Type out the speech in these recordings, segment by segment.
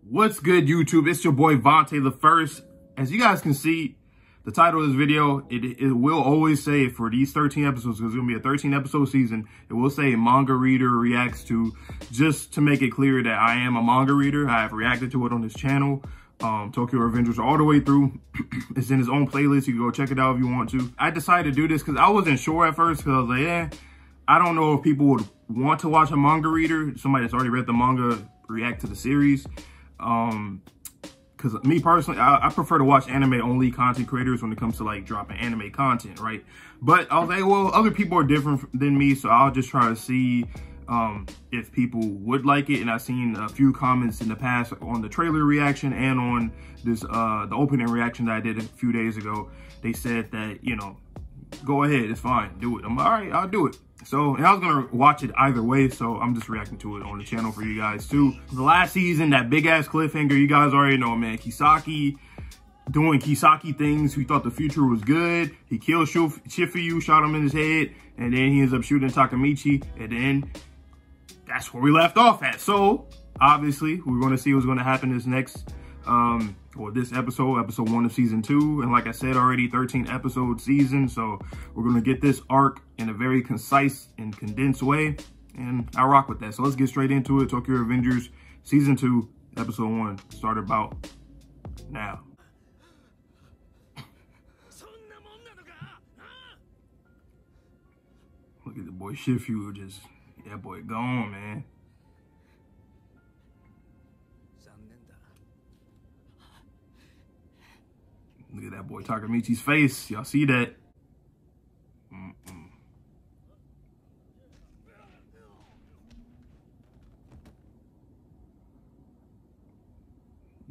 What's good, YouTube? It's your boy Vontae the First. As you guys can see, the title of this video, it will always say for these 13 episodes, because it's going to be a 13 episode season, it will say manga reader reacts to, just to make it clear that I am a manga reader. I have reacted to it on this channel. Tokyo Revengers all the way through. It's in his own playlist. You can go check it out if you want to. I decided to do this because I wasn't sure at first, because I was like, I don't know if people would want to watch a manga reader, somebody that's already read the manga, react to the series. Because me personally, I prefer to watch anime only content creators when it comes to like dropping anime content, right? But I was like, well, other people are different than me, so I'll just try to see if people would like it. And I've seen a few comments in the past on the trailer reaction and on this the opening reaction that I did a few days ago. They said that, you know, go ahead, it's fine, do it. I'm all right, I'll do it. So, and I was gonna watch it either way, so I'm just reacting to it on the channel for you guys too. The last season, that big ass cliffhanger, you guys already know, man. Kisaki doing Kisaki things. We thought the future was good. He killed Shifuyu, shot him in his head, and then he ends up shooting Takemichi, and then that's where we left off at. So, obviously, we're gonna see what's gonna happen this next, or this episode 1 of season 2. And like I said already, 13 episode season. So we're going to get this arc in a very concise and condensed way. And I rock with that. So let's get straight into it. Tokyo Revengers season 2, episode 1. Start about now. Look at the boy Shifuyu, just, that boy gone, man. Look at that boy Takemichi's face. Y'all see that?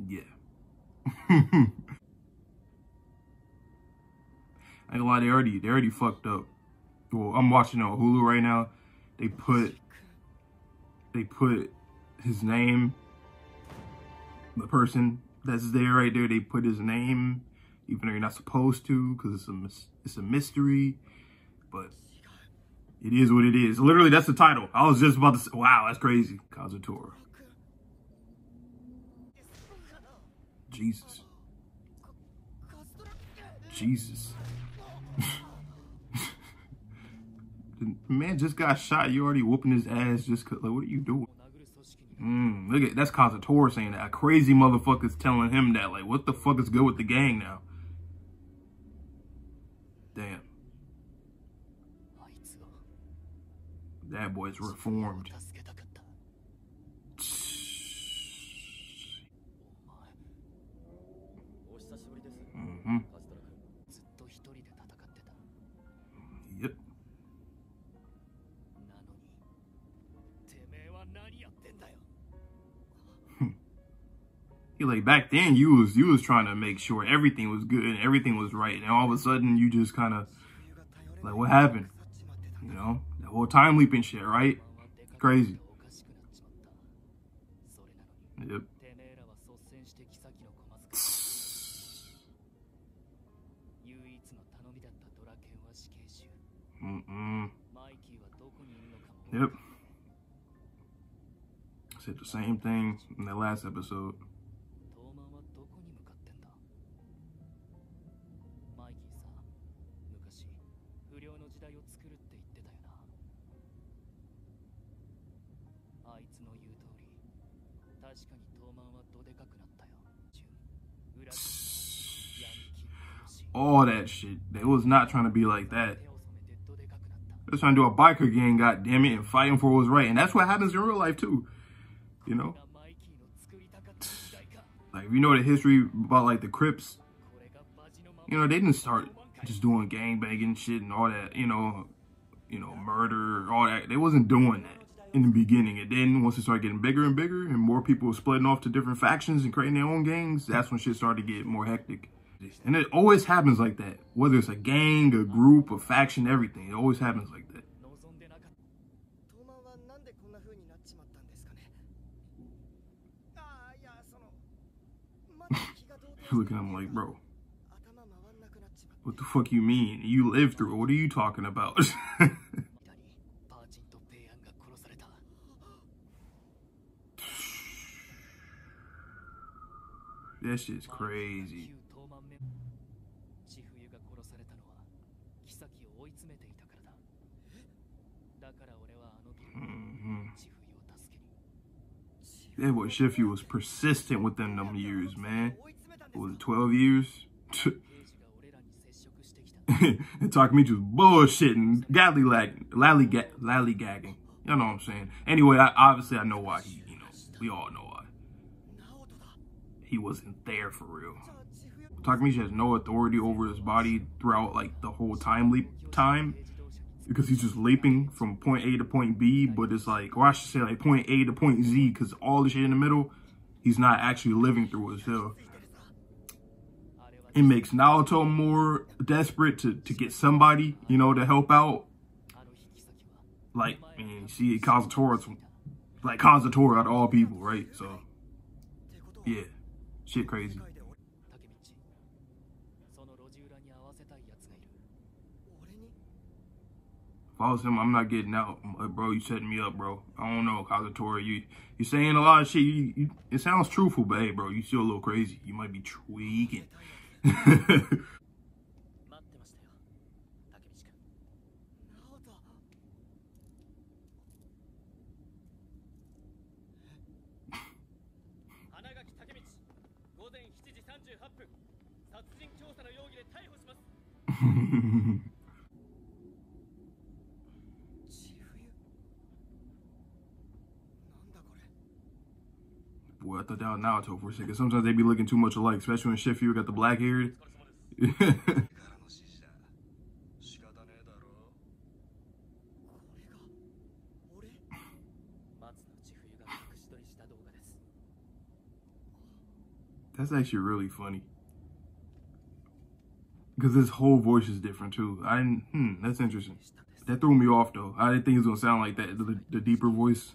Yeah. I ain't gonna lie, they already fucked up. Well, I'm watching on Hulu right now. They put his name, the person that's there right there, they put his name, even though you're not supposed to, because it's a mystery. But it is what it is. Literally, that's the title. I was just about to say, wow, that's crazy. Kazutora. Jesus. Jesus. The man just got shot. You already whooping his ass just cause, like, what are you doing? Look at, that's Kazutora saying that. A crazy motherfucker's telling him that. Like, what the fuck is good with the gang now? Damn. That boy's reformed. Yep. Like, back then you was trying to make sure everything was good and everything was right, and all of a sudden you just kind of like, what happened? You know, that whole time leaping shit, right? Crazy. Yep. Yep. Said the same thing in that last episode. All that shit. They was not trying to be like that. They was trying to do a biker gang, goddammit, and fighting for what's right. And that's what happens in real life too. You know? Like, if you know the history about like the Crips, you know, they didn't start just doing gangbanging shit and all that, you know, murder, all that. They wasn't doing that in the beginning. And then once it started getting bigger and bigger and more people were splitting off to different factions and creating their own gangs, that's when shit started to get more hectic. And it always happens like that. Whether it's a gang, a group, a faction, everything. It always happens like that. Look at him like, bro, what the fuck you mean? You lived through it. What are you talking about? That shit's crazy. That boy Shifu was persistent within them years, man. What was it, 12 years? And Takemichi was bullshitting, lollygagging. You know what I'm saying? Anyway, obviously I know why he, we all know why. He wasn't there for real. Takemichi has no authority over his body throughout like the whole time because he's just leaping from point A to point B, but it's like, or I should say like point A to point Z, because all the shit in the middle, he's not actually living through it. So it makes Naruto more desperate to get somebody, to help out. Like, I mean, see, Kazutora's like Kazutora out of all people, right? So, yeah, shit crazy. If I was him, I'm not getting out. Like, bro, you setting me up, bro. I don't know, Kazutora. You're saying a lot of shit. It sounds truthful, but hey, bro, you still a little crazy. You might be tweaking. Boy, I thought that was Naruto for a second. Sometimes they be looking too much alike, especially when Shifu got the black hair. That's actually really funny. Because his whole voice is different too. That's interesting. That threw me off though. I didn't think it was gonna sound like that, the deeper voice.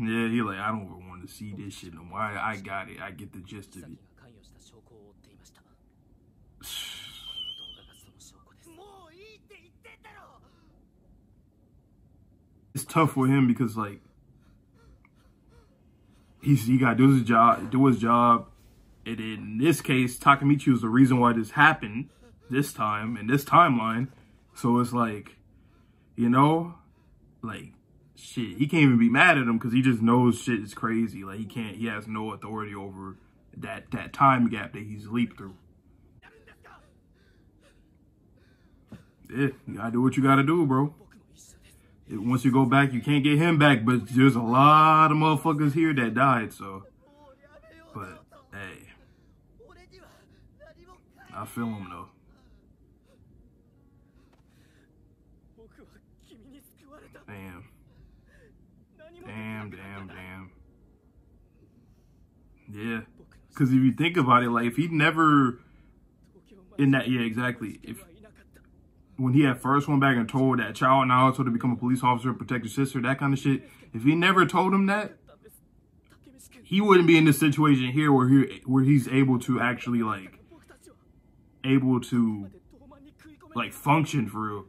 Yeah, he like, I don't even want to see this shit no more. I got it. I get the gist of it. It's tough for him because like he got to do his job, and in this case, Takemichi was the reason why this happened this time in this timeline. So it's like, like shit, he can't even be mad at him because he just knows shit is crazy. Like he has no authority over that time gap that he's leaped through. Yeah, you gotta do what you gotta do, bro. Once you go back, you can't get him back, but there's a lot of motherfuckers here that died, so. But, hey. I feel him, though. Damn. Damn. Yeah. Because if you think about it, like, if he never... yeah, exactly. When he had first went back and told that child Naruto to become a police officer, protect his sister, that kind of shit. If he never told him that, he wouldn't be in this situation here where he's able to actually function for real.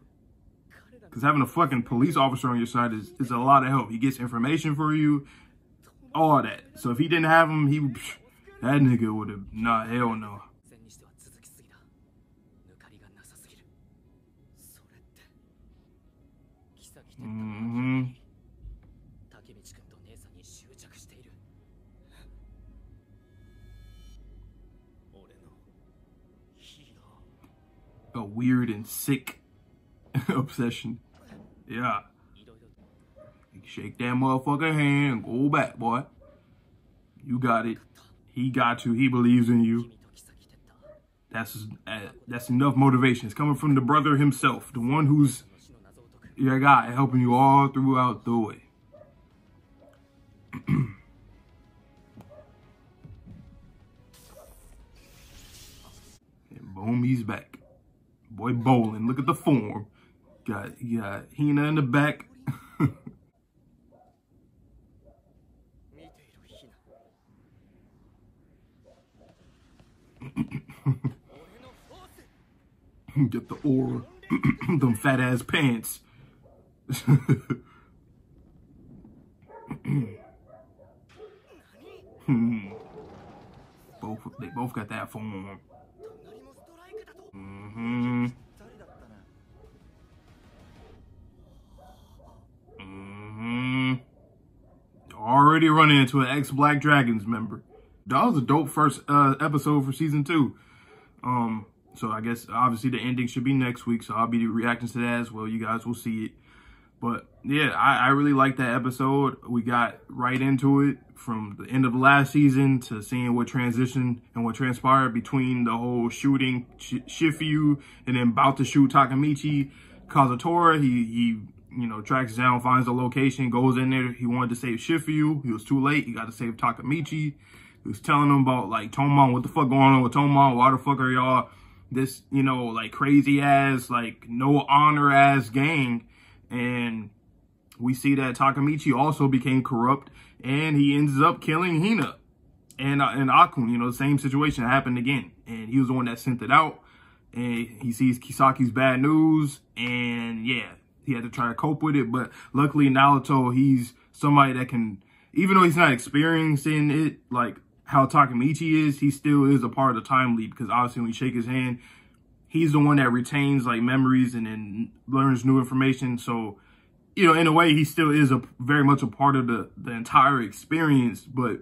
Because having a fucking police officer on your side is a lot of help. He gets information for you, all that. So if he didn't have him, that nigga would have, nah, hell no. A weird and sick obsession. Yeah. Like Shake that motherfucking hand and go back, boy. You got it. He got you. He believes in you. That's enough motivation. It's coming from the brother himself, the one who's your guy, helping you all throughout the way. And boom, he's back. Boy bowling. Look at the form. Got Hina in the back. Get the aura. Them fat ass pants. They both got that form. Already running into an ex-Black Dragons member. That was a dope first episode for season 2. So I guess obviously the ending should be next week, so I'll be reacting to that as well. You guys will see it. But yeah, I really like that episode. We got right into it from the end of last season to seeing what transitioned and what transpired between the whole shooting Shifuyu and then about to shoot Takemichi. Kazutora, he you know, tracks down, finds the location, goes in there. He wanted to save Shifuyu. He was too late. He got to save Takemichi. He was telling him about, like, Toman, what the fuck going on with Toman? Why the fuck are y'all this, you know, like, crazy ass, like, no honor ass gang? And we see that Takemichi also became corrupt, and he ends up killing Hina and Akun. You know, the same situation happened again. And he was the one that sent it out. And he sees Kisaki's bad news, and yeah, he had to try to cope with it. But luckily, Naruto, he's somebody that can, even though he's not experiencing it like how Takemichi is, he still is a part of the time leap, because obviously when you shake his hand, he's the one that retains like memories and then learns new information. So, you know, in a way, he still is very much a part of the entire experience. But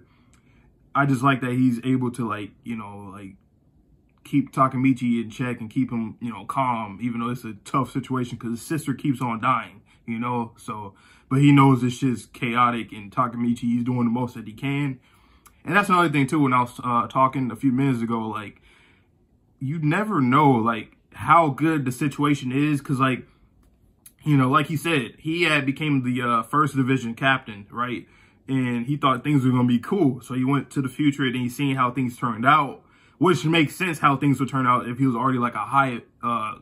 I just like that he's able to, like, you know, like, keep Takemichi in check and keep him, you know, calm, even though it's a tough situation because his sister keeps on dying, you know. So, but he knows this shit's chaotic, and Takemichi, he's doing the most that he can. And that's another thing too, when I was talking a few minutes ago, like, you never know, like, how good the situation is, because, like, you know, like he said, he had became the first division captain, right? And he thought things were going to be cool. So he went to the future and he's seen how things turned out, which makes sense how things would turn out if he was already like a high,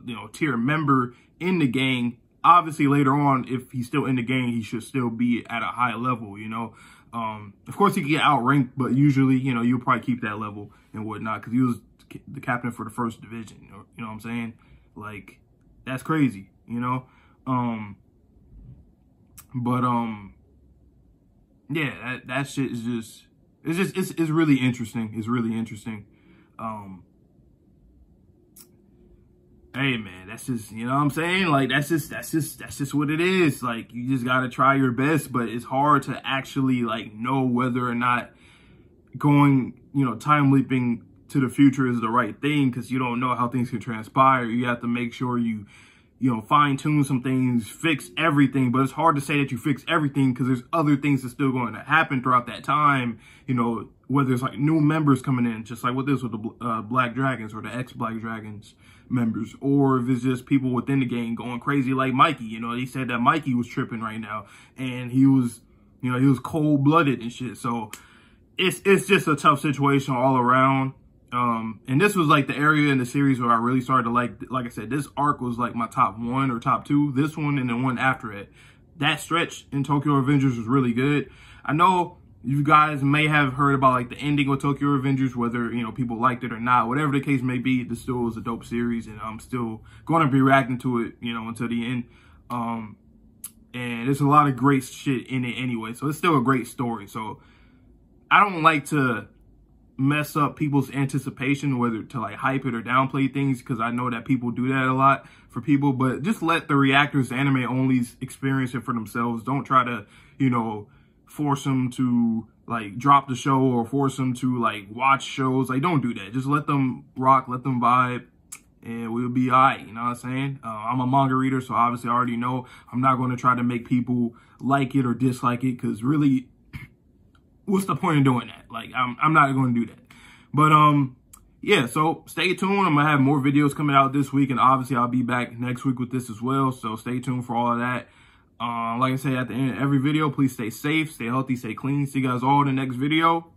you know, tier member in the gang. Obviously, later on, if he's still in the gang, he should still be at a high level, you know. Of course, he could get outranked, but usually, you know, you'll probably keep that level and whatnot, because he was the captain for the first division. You know what I'm saying? Like, that's crazy, you know. Yeah, that shit is just, it's really interesting. It's really interesting. Hey man, that's just, you know what I'm saying? Like, that's just what it is. Like, you just gotta try your best, but it's hard to actually, like, know whether or not going, you know, time leaping to the future is the right thing, because you don't know how things can transpire. You have to make sure you know, fine tune some things, fix everything. But it's hard to say that you fix everything, because there's other things that's still going to happen throughout that time. You know, whether it's like new members coming in, just like with this with the Black Dragons or the ex-Black Dragons members, or if it's just people within the game going crazy like Mikey. You know, he said that Mikey was tripping right now, and he was, you know, he was cold-blooded and shit. So it's just a tough situation all around. And this was like the area in the series where I really started to like I said, this arc was like my top 1 or top 2, this one and the one after it. That stretch in Tokyo Revengers was really good. I know you guys may have heard about like the ending of Tokyo Revengers, whether, you know, people liked it or not, whatever the case may be, this still was a dope series, and I'm still going to be reacting to it, you know, until the end. And there's a lot of great shit in it anyway, so it's still a great story. So I don't like to mess up people's anticipation, whether to like hype it or downplay things, because I know that people do that a lot for people. But just let the reactors, anime onlys, experience it for themselves. Don't try to, you know, force them to like drop the show or force them to like watch shows. Like, don't do that. Just let them rock, let them vibe, and we'll be all right. You know what I'm saying? I'm a manga reader, so obviously I already know I'm not going to try to make people like it or dislike it, because really, what's the point of doing that? Like, I'm not going to do that. But, yeah, so stay tuned. I'm going to have more videos coming out this week, and obviously I'll be back next week with this as well. So stay tuned for all of that. Like I say at the end of every video, please stay safe, stay healthy, stay clean. See you guys all in the next video.